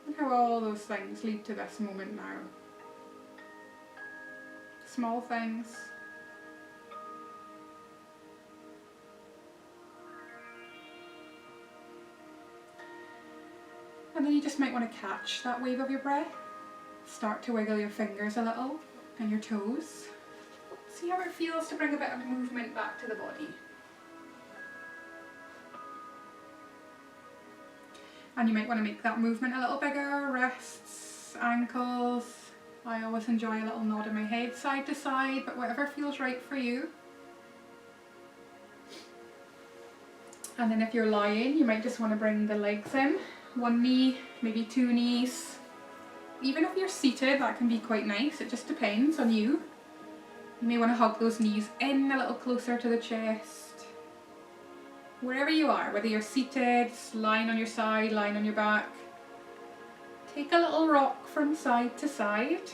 And how all those things lead to this moment now. Small things. And then you just might want to catch that wave of your breath. Start to wiggle your fingers a little and your toes. See how it feels to bring a bit of movement back to the body. And you might want to make that movement a little bigger, wrists, ankles. I always enjoy a little nod in my head side to side, but whatever feels right for you. And then if you're lying, you might just want to bring the legs in. One knee, maybe two knees. Even if you're seated, that can be quite nice. It just depends on you. You may want to hug those knees in a little closer to the chest. Wherever you are, whether you're seated, lying on your side, lying on your back. Take a little rock from side to side.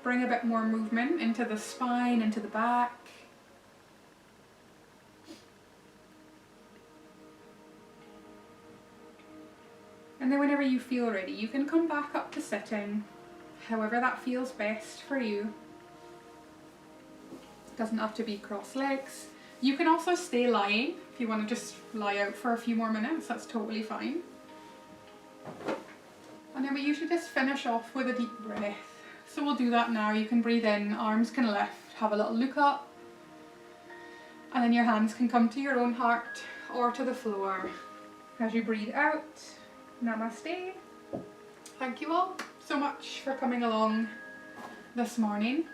Bring a bit more movement into the spine, into the back. And then whenever you feel ready, you can come back up to sitting, however that feels best for you. It doesn't have to be cross legs. You can also stay lying if you want to just lie out for a few more minutes, that's totally fine. And then we usually just finish off with a deep breath. So we'll do that now. You can breathe in, arms can lift, have a little look up. And then your hands can come to your own heart or to the floor. As you breathe out, namaste. Thank you all so much for coming along this morning.